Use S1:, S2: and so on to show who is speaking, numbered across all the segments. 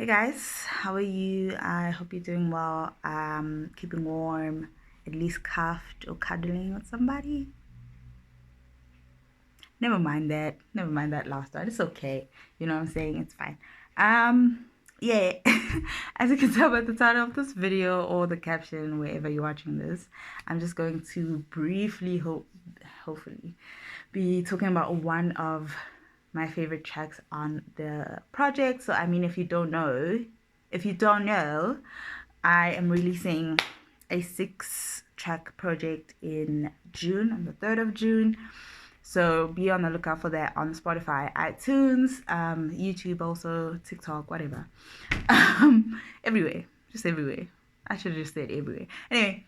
S1: Hey guys, how are you? I hope you're doing well. Keeping warm, at least cuffed or cuddling with somebody. Never mind that. Never mind that last one. It's okay. You know what I'm saying? It's fine. Yeah. As you can tell by the title of this video or the caption, wherever you're watching this, I'm just going to briefly, hopefully, be talking about one of my favorite tracks on the project. So, I mean, if you don't know, I am releasing a 6-track project in June, on the 3rd of June. So be on the lookout for that on Spotify, iTunes, YouTube, also TikTok, whatever. Everywhere, just everywhere. I should have just said everywhere. Anyway,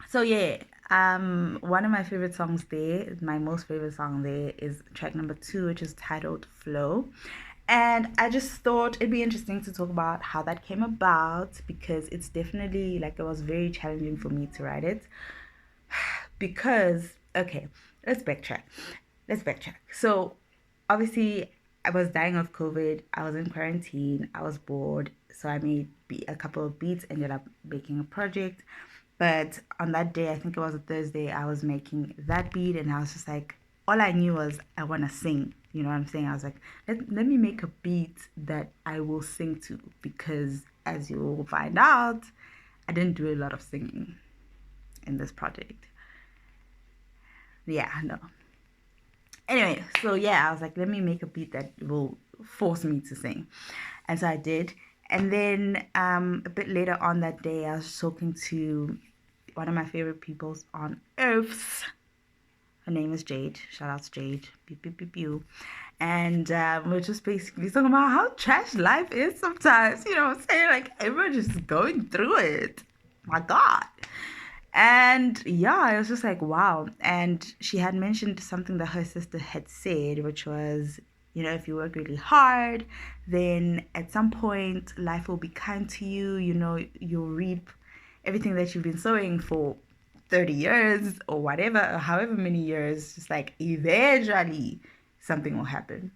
S1: so yeah, one of my favorite songs there, my most favorite song there is track number 2, which is titled Flow. And I just thought it'd be interesting to talk about how that came about because it's definitely like it was very challenging for me to write it. Because, okay, let's backtrack. Let's backtrack. So, obviously, I was dying of COVID. I was in quarantine. I was bored. So, I made a couple of beats, ended up making a project. But on that day, I think it was a Thursday, I was making that beat and I was just like, all I knew was I want to sing. You know what I'm saying? I was like, let me make a beat that I will sing to because as you will find out, I didn't do a lot of singing in this project. Yeah, no. Anyway, so yeah, I was like, let me make a beat that will force me to sing. And so I did. And then a bit later on that day, I was talking to one of my favorite people on earth. Her name is Jade. Shout out to Jade. Pew, pew, pew, pew. And we're just basically talking about how trash life is sometimes. You know what I'm saying? Like, everyone just going through it. My God. And yeah, I was just like, wow. And she had mentioned something that her sister had said, which was, if you work really hard, then at some point life will be kind to you. You'll reap everything that you've been sowing for 30 years or whatever, or however many years. Just like eventually something will happen,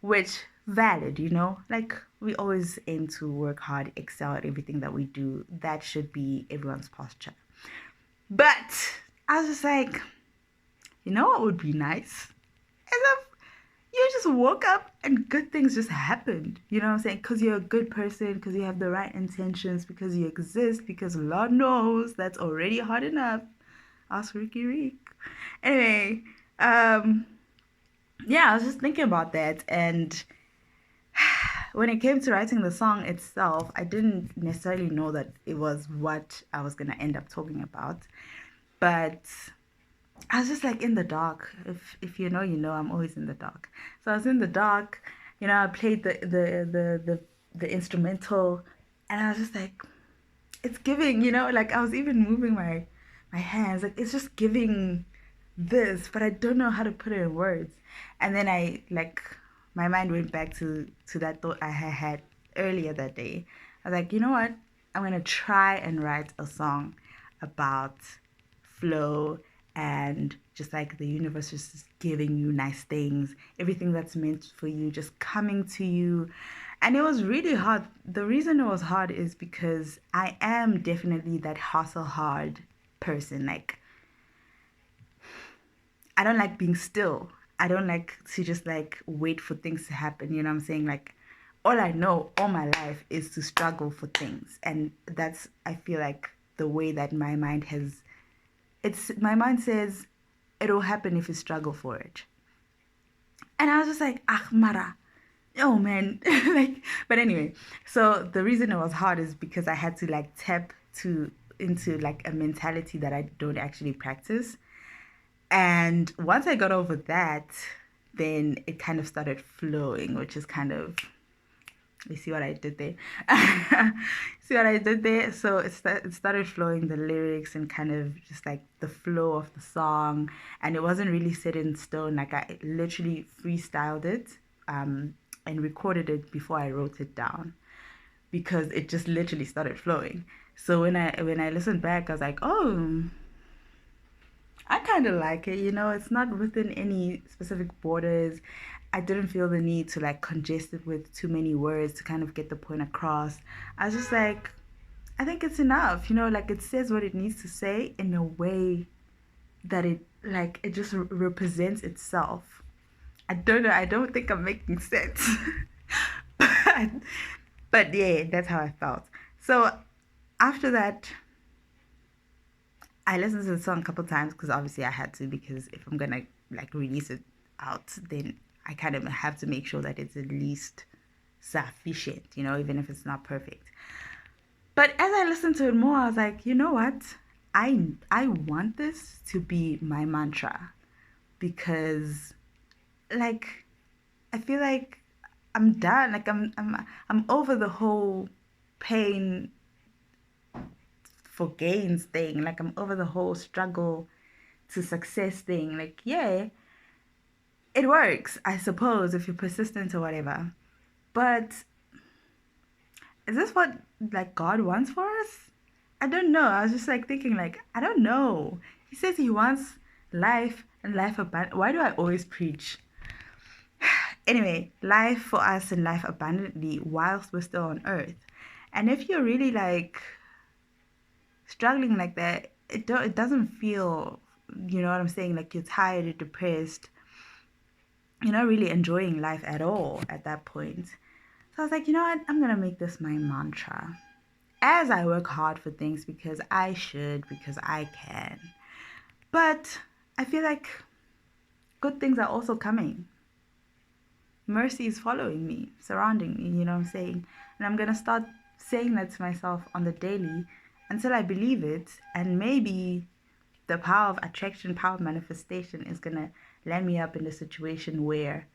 S1: which valid, like we always aim to work hard, excel at everything that we do. That should be everyone's posture. But I was just like, what would be nice? As if you just woke up and good things just happened. You know what I'm saying? Because you're a good person, because you have the right intentions, because you exist, because Lord knows that's already hard enough. Ask Ricky Rick. Anyway, yeah, I was just thinking about that. And when it came to writing the song itself, I didn't necessarily know that it was what I was going to end up talking about. But I was just like in the dark. If you know, I'm always in the dark. So I was in the dark. I played the instrumental, and I was just like, it's giving. Like I was even moving my hands. Like it's just giving this, but I don't know how to put it in words. And then my mind went back to that thought I had earlier that day. I was like, you know what? I'm gonna try and write a song about flow and just like the universe just giving you nice things, everything that's meant for you just coming to you. And it was really hard. The reason it was hard is because I am definitely that hustle hard person. Like, I don't like being still. I don't like to just like wait for things to happen. You know what I'm saying? Like, all I know all my life is to struggle for things. And that's, I feel like, the way that my mind has, my mind says it'll happen if you struggle for it. And I was just like, ah, Mara, oh man. Like, but anyway, so the reason it was hard is because I had to like tap into like a mentality that I don't actually practice. And once I got over that, then it kind of started flowing, which is kind of, you see what I did there? See what I did there? So it started flowing, the lyrics and kind of just like the flow of the song. And it wasn't really set in stone. Like I literally freestyled it and recorded it before I wrote it down because it just literally started flowing. So when I listened back, I was like, oh, I kind of like it, it's not within any specific borders. I didn't feel the need to like congest it with too many words to kind of get the point across. I was just like, I think it's enough, like it says what it needs to say in a way that it just represents itself. I don't know. I don't think I'm making sense. but, but yeah, that's how I felt. So after that, I listened to the song a couple times because obviously I had to, because if I'm gonna like release it out, then I kind of have to make sure that it's at least sufficient, even if it's not perfect. But as I listened to it more, I was like, you know what? I want this to be my mantra, because like I feel like I'm done. Like I'm over the whole pain for gains thing. Like I'm over the whole struggle to success thing. Like, yeah, it works, I suppose, if you're persistent or whatever. But is this what like God wants for us? I don't know. I was just like thinking like, I don't know. He says he wants life and life abundant. Why do I always preach? Anyway, life for us and life abundantly whilst we're still on earth. And if you're really like struggling like that, it doesn't feel, you know what I'm saying, like you're tired, you're depressed, you're not really enjoying life at all at that point. So I was like, you know what, I'm gonna make this my mantra as I work hard for things, because I should, because I can. But I feel like good things are also coming. Mercy is following me, surrounding me, you know what I'm saying? And I'm gonna start saying that to myself on the daily until I believe it, and maybe the power of attraction, power of manifestation is gonna land me up in a situation where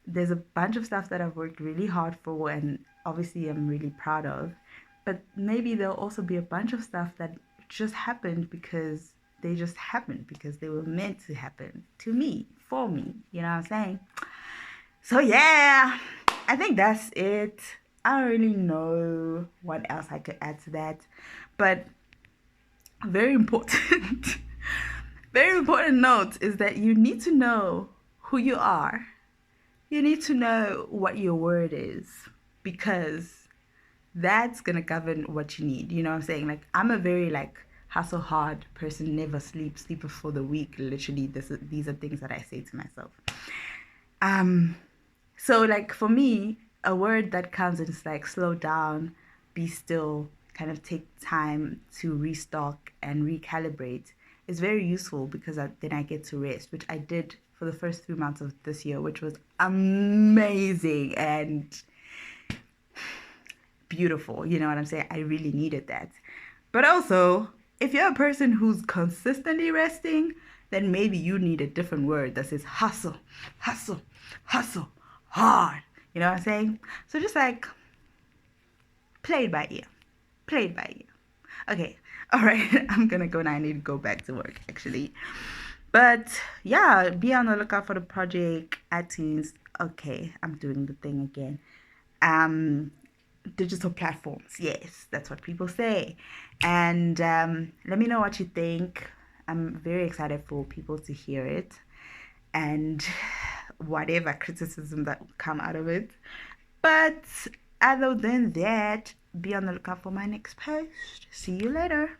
S1: there's a bunch of stuff that I've worked really hard for and obviously I'm really proud of. But maybe there'll also be a bunch of stuff that just happened because they just happened, because they were meant to happen to me, for me. You know what I'm saying? So yeah, I think that's it. I don't really know what else I could add to that. But very important, very important note is that you need to know who you are. You need to know what your word is, because that's gonna govern what you need. You know what I'm saying? Like I'm a very like hustle hard person, never sleep before the week. Literally, these are things that I say to myself. So like for me, a word that comes and it's like slow down, be still, kind of take time to restock and recalibrate is very useful, because then I get to rest, which I did for the first 3 months of this year, which was amazing and beautiful. You know what I'm saying? I really needed that. But also, if you're a person who's consistently resting, then maybe you need a different word that says hustle, hustle, hustle, hard. You know what I'm saying? So just like play it by ear. Play it by ear. Okay. All right. I'm going to go now. I need to go back to work actually. But yeah, be on the lookout for the project iTunes. Okay, I'm doing the thing again. Digital platforms. Yes, that's what people say. And let me know what you think. I'm very excited for people to hear it, and whatever criticism that will come out of it. But other than that, be on the lookout for my next post. See you later.